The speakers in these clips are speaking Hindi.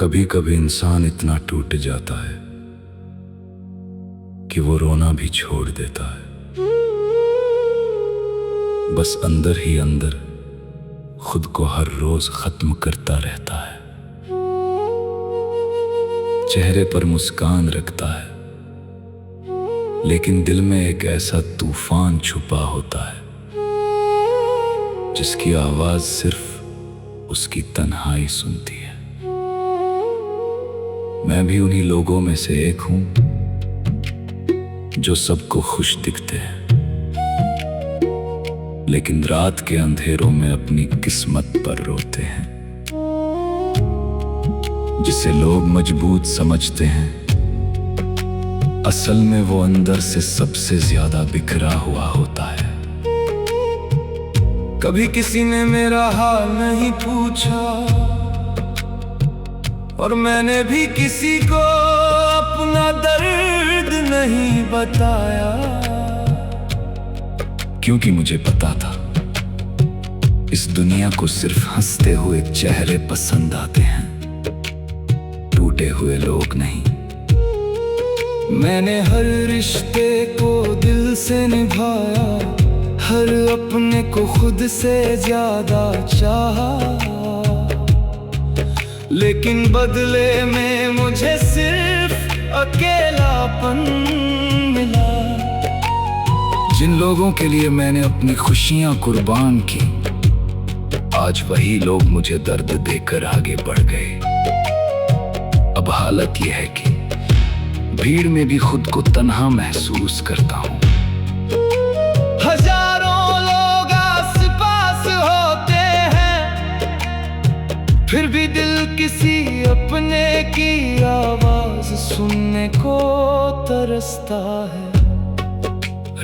कभी कभी इंसान इतना टूट जाता है कि वो रोना भी छोड़ देता है। बस अंदर ही अंदर खुद को हर रोज खत्म करता रहता है। चेहरे पर मुस्कान रखता है, लेकिन दिल में एक ऐसा तूफान छुपा होता है जिसकी आवाज सिर्फ उसकी तन्हाई सुनती है। मैं भी उन्हीं लोगों में से एक हूं जो सबको खुश दिखते हैं, लेकिन रात के अंधेरों में अपनी किस्मत पर रोते हैं। जिसे लोग मजबूत समझते हैं, असल में वो अंदर से सबसे ज्यादा बिखरा हुआ होता है। कभी किसी ने मेरा हाल नहीं पूछा और मैंने भी किसी को अपना दर्द नहीं बताया, क्योंकि मुझे पता था इस दुनिया को सिर्फ हंसते हुए चेहरे पसंद आते हैं, टूटे हुए लोग नहीं। मैंने हर रिश्ते को दिल से निभाया, हर अपने को खुद से ज्यादा चाहा, लेकिन बदले में मुझे सिर्फ अकेलापन मिला। जिन लोगों के लिए मैंने अपनी खुशियां कुर्बान की, आज वही लोग मुझे दर्द देकर आगे बढ़ गए। अब हालत यह है कि भीड़ में भी खुद को तन्हा महसूस करता हूं। हजारों लोग आस-पास होते हैं, फिर भी दिल किसी अपने की आवाज सुनने को तरसता है।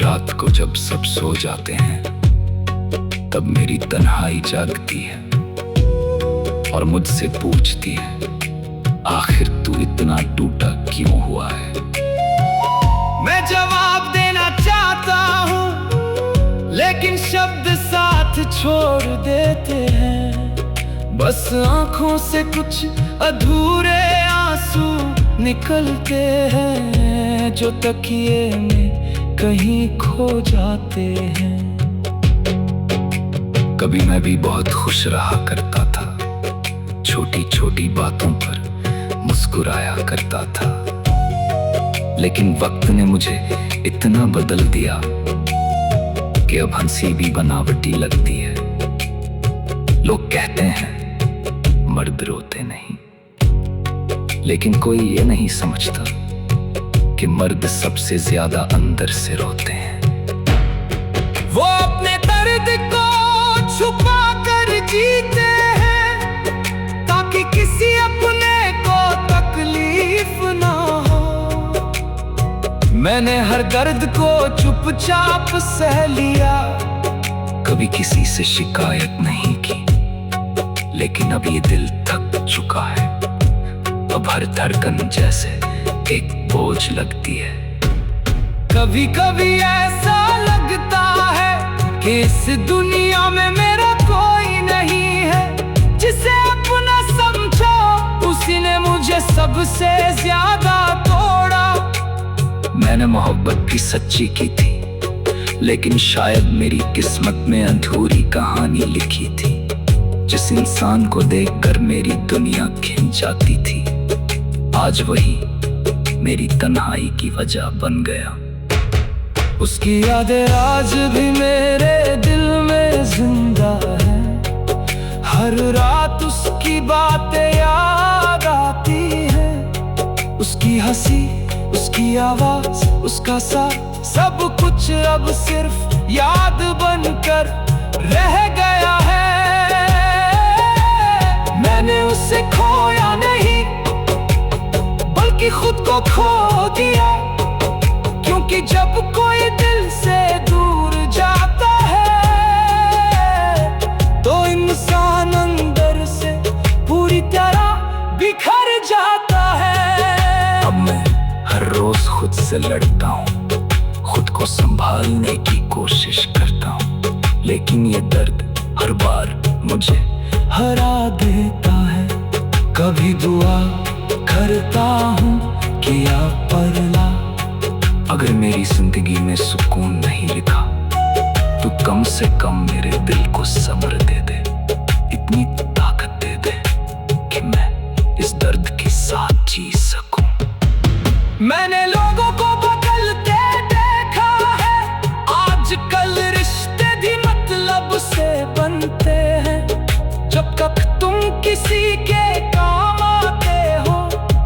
रात को जब सब सो जाते हैं, तब मेरी तन्हाई जागती है और मुझसे पूछती है, आखिर तू इतना टूटा क्यों हुआ है? मैं जवाब देना चाहता हूँ, लेकिन शब्द साथ छोड़ देते हैं। बस आंखों से कुछ अधूरे आंसू निकलते हैं, जो तकिए में कहीं खो जाते हैं। कभी मैं भी बहुत खुश रहा करता था, छोटी छोटी बातों पर मुस्कुराया करता था, लेकिन वक्त ने मुझे इतना बदल दिया कि अब हंसी भी बनावटी लगती है। लोग कहते हैं मर्द रोते नहीं, लेकिन कोई ये नहीं समझता कि मर्द सबसे ज्यादा अंदर से रोते हैं। वो अपने दर्द को छुपा कर जीते हैं, ताकि किसी अपने को तकलीफ ना हो। मैंने हर दर्द को चुपचाप सह लिया, कभी किसी से शिकायत नहीं की, लेकिन अब ये दिल थक चुका है। अब हर धड़कन जैसे एक बोझ लगती है। कभी कभी ऐसा लगता है कि इस दुनिया में मेरा कोई नहीं है। जिसे अपना समझो, उसी ने मुझे सबसे ज्यादा तोड़ा। मैंने मोहब्बत भी सच्ची की थी, लेकिन शायद मेरी किस्मत में अधूरी कहानी लिखी थी। जिस इंसान को देखकर मेरी दुनिया खिंच जाती थी, आज वही मेरी तन्हाई की वजह बन गया। उसकी यादें आज भी मेरे दिल में जिंदा है। हर रात उसकी बातें याद आती है। उसकी हंसी, उसकी आवाज, उसका साथ, सब कुछ अब सिर्फ याद बनकर रह गया है। मैंने उसे खोया नहीं, बल्कि खुद को खो दिया। क्योंकि जब कोई दिल से दूर जाता है, तो इंसान अंदर से पूरी तरह बिखर जाता है। अब मैं हर रोज खुद से लड़ता हूँ, खुद को संभालने की कोशिश करता हूँ, लेकिन ये दर्द हर बार मुझे हरा देता है। कभी दुआ करता हूँ किया परला। अगर मेरी जिंदगी में सुकून नहीं लिखा तो कम से कम मेरे दिल को सब्र दे दे, इतनी ताकत दे दे कि मैं इस दर्द के साथ जी सकूं। मैंने लोगों को बदलते देखा है, आजकल रिश्ते भी मतलब से बनते हैं। जब तक तुम किसी के काम आते हो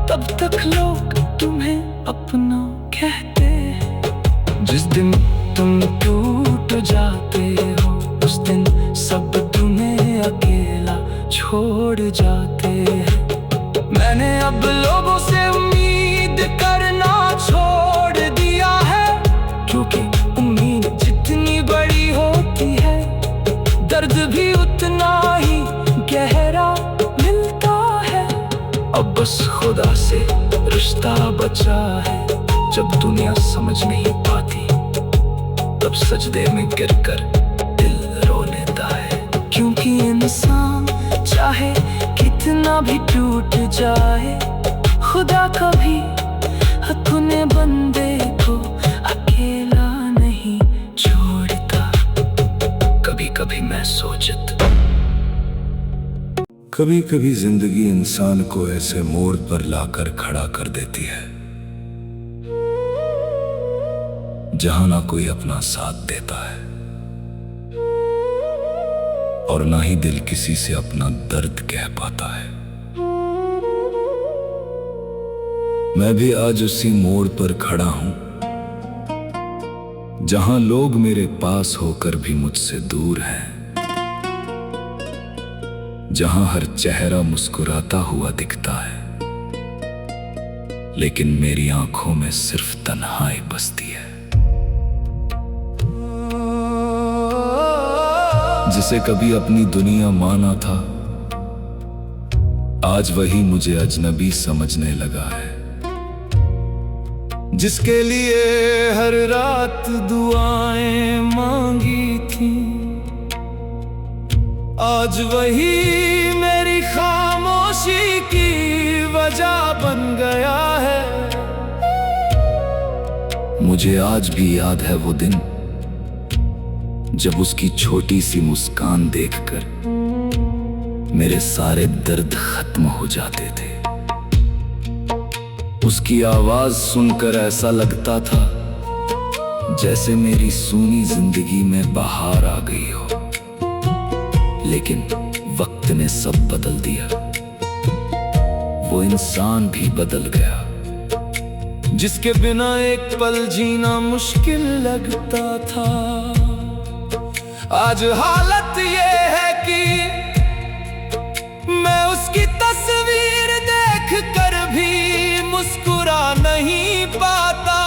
तब तक लोग तुम्हें अपना कहते हैं। जिस दिन तुम टूट जाते हो उस दिन सब तुम्हें अकेला छोड़ जाते हैं। मैंने अब लोगों से उम्मीद करना छोड़ दिया है, क्योंकि उम्मीद जितनी बड़ी होती है दर्द भी उतना ही गहरा मिलता है। अब बस खुदा से रिश्ता बचा है, जब दुनिया समझ नहीं पाती तब सजदे में गिरकर दिल रो लेता है। क्योंकि इंसान चाहे कितना भी टूट जाए, खुदा कभी अपने बंदे को अकेला नहीं छोड़ता। कभी कभी मैं सोचता, कभी कभी जिंदगी इंसान को ऐसे मोड़ पर लाकर खड़ा कर देती है जहां ना कोई अपना साथ देता है और ना ही दिल किसी से अपना दर्द कह पाता है। मैं भी आज उसी मोड़ पर खड़ा हूं जहां लोग मेरे पास होकर भी मुझसे दूर हैं, जहां हर चेहरा मुस्कुराता हुआ दिखता है लेकिन मेरी आंखों में सिर्फ तन्हाई बसती है। जिसे कभी अपनी दुनिया माना था आज वही मुझे अजनबी समझने लगा है। जिसके लिए हर रात दुआएं मांगी थी आज वही मेरी खामोशी की वजह बन गया है। मुझे आज भी याद है वो दिन जब उसकी छोटी सी मुस्कान देखकर मेरे सारे दर्द खत्म हो जाते थे। उसकी आवाज सुनकर ऐसा लगता था जैसे मेरी सूनी जिंदगी में बहार आ गई हो। लेकिन वक्त ने सब बदल दिया, वो इंसान भी बदल गया जिसके बिना एक पल जीना मुश्किल लगता था। आज हालत ये है कि मैं उसकी तस्वीर देख कर भी मुस्कुरा नहीं पाता,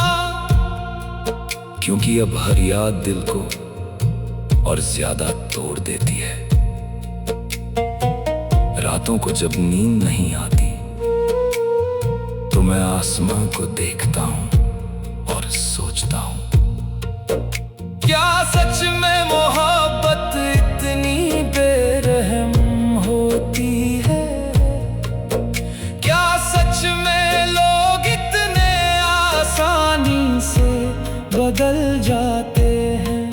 क्योंकि अब हर याद दिल को और ज्यादा तोड़ देती है। रातों को जब नींद नहीं आती तो मैं आसमां को देखता हूं और सोचता हूं, क्या सच में मोहब्बत इतनी बेरहम होती है? क्या सच में लोग इतने आसानी से बदल जाते हैं?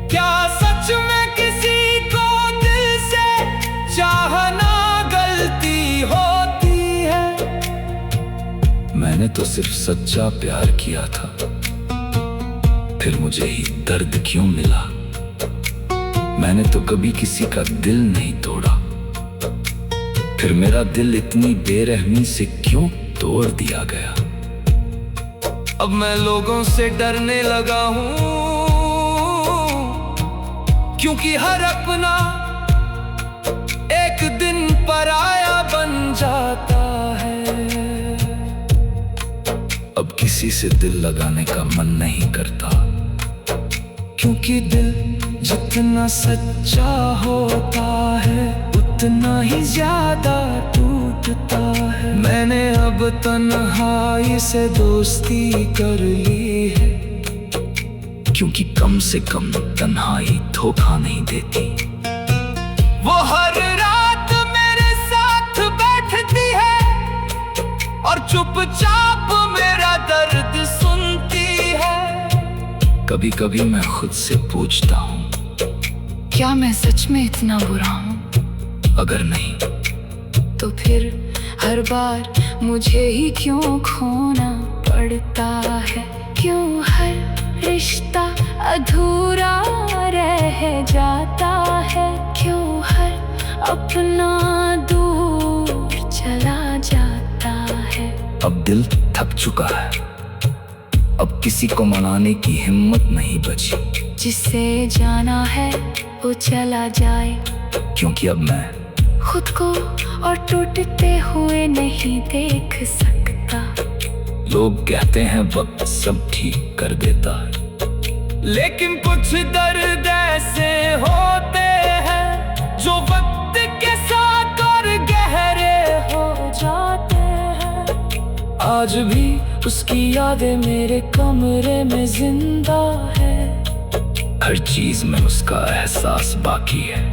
क्या सच में किसी को दिल से चाहना गलती होती है? मैंने तो सिर्फ सच्चा प्यार किया था, फिर मुझे ही दर्द क्यों मिला? मैंने तो कभी किसी का दिल नहीं तोड़ा, फिर मेरा दिल इतनी बेरहमी से क्यों तोड़ दिया गया? अब मैं लोगों से डरने लगा हूं, क्योंकि हर अपना एक दिन पराया बन जाता है। अब किसी से दिल लगाने का मन नहीं करता, क्योंकि दिल जितना सच्चा होता है उतना ही ज्यादा टूटता है। मैंने अब तन्हाई से दोस्ती कर ली है, क्योंकि कम से कम तन्हाई धोखा नहीं देती। वो हर रात मेरे साथ बैठती चुपचाप मेरा दर्द सुनती है। कभी कभी मैं खुद से पूछता हूँ, क्या मैं सच में इतना बुरा हूँ? अगर नहीं तो फिर हर बार मुझे ही क्यों खोना पड़ता है? क्यों हर रिश्ता अधूरा रह जाता है? क्यों हर अपना दूर चला जाता है? अब दिल थक चुका है, अब किसी को मनाने की हिम्मत नहीं बची। जिसे जाना है वो चला जाए, क्योंकि अब मैं खुद को और टूटते हुए नहीं देख सकता। लोग कहते हैं वक्त सब ठीक कर देता है, लेकिन कुछ दर्द ऐसे होते हैं जो वक्त के साथ और गहरे हो जाते हैं। आज भी उसकी यादें मेरे कमरे में जिंदा है। हर चीज में उसका एहसास बाकी है।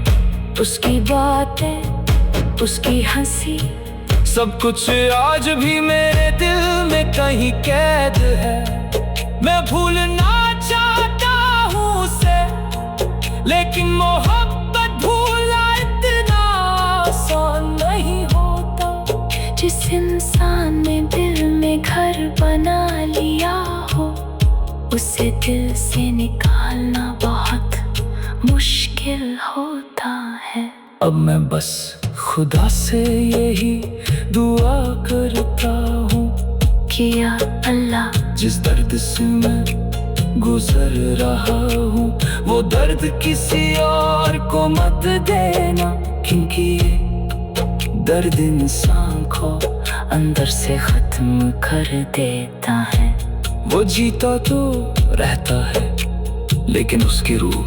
उसकी बातें, उसकी हंसी, सब कुछ आज भी मेरे दिल में कहीं कैद है। मैं भूलना चाहता हूँ उसे, लेकिन मोहब्बत भूलना इतना आसान नहीं होता। जिस इंसान ने दिल में घर बना लिया हो, उसे दिल से निकालना बहुत मुश्किल होता है। अब मैं बस खुदा से यही दुआ करता हूँ कि या अल्लाह, जिस दर्द से मैं गुजर रहा हूँ वो दर्द किसी और को मत देना, क्योंकि ये दर्द इंसान को अंदर से खत्म कर देता है। वो जीता तो रहता है, लेकिन उसकी रूह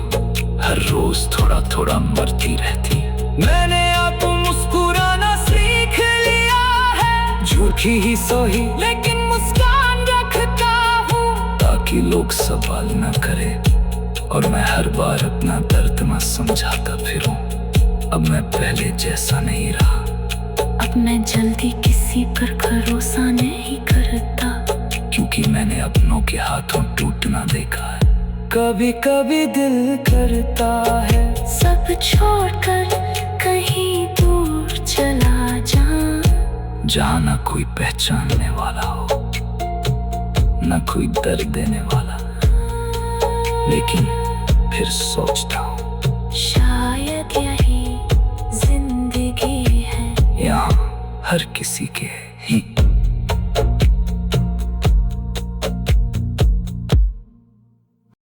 हर रोज थोड़ा थोड़ा मरती रहती है। मैंने अब मुस्कुराना सीख लिया है, झूठी ही सही लेकिन मुस्कान रखता हूँ, ताकि लोग सवाल न करे और मैं हर बार अपना दर्द न समझाता फिरूं। अब मैं पहले जैसा नहीं रहा। अब मैं जल्दी किसी पर भरोसा नहीं करता, क्योंकि मैंने अपनों के हाथों टूटना देखा है। कभी कभी दिल करता है सब छोड़कर कहीं दूर चला जा, जहाँ न कोई पहचानने वाला हो, न कोई दर्द देने वाला। लेकिन फिर सोचता हूँ, शायद यही जिंदगी है। यहाँ हर किसी के ही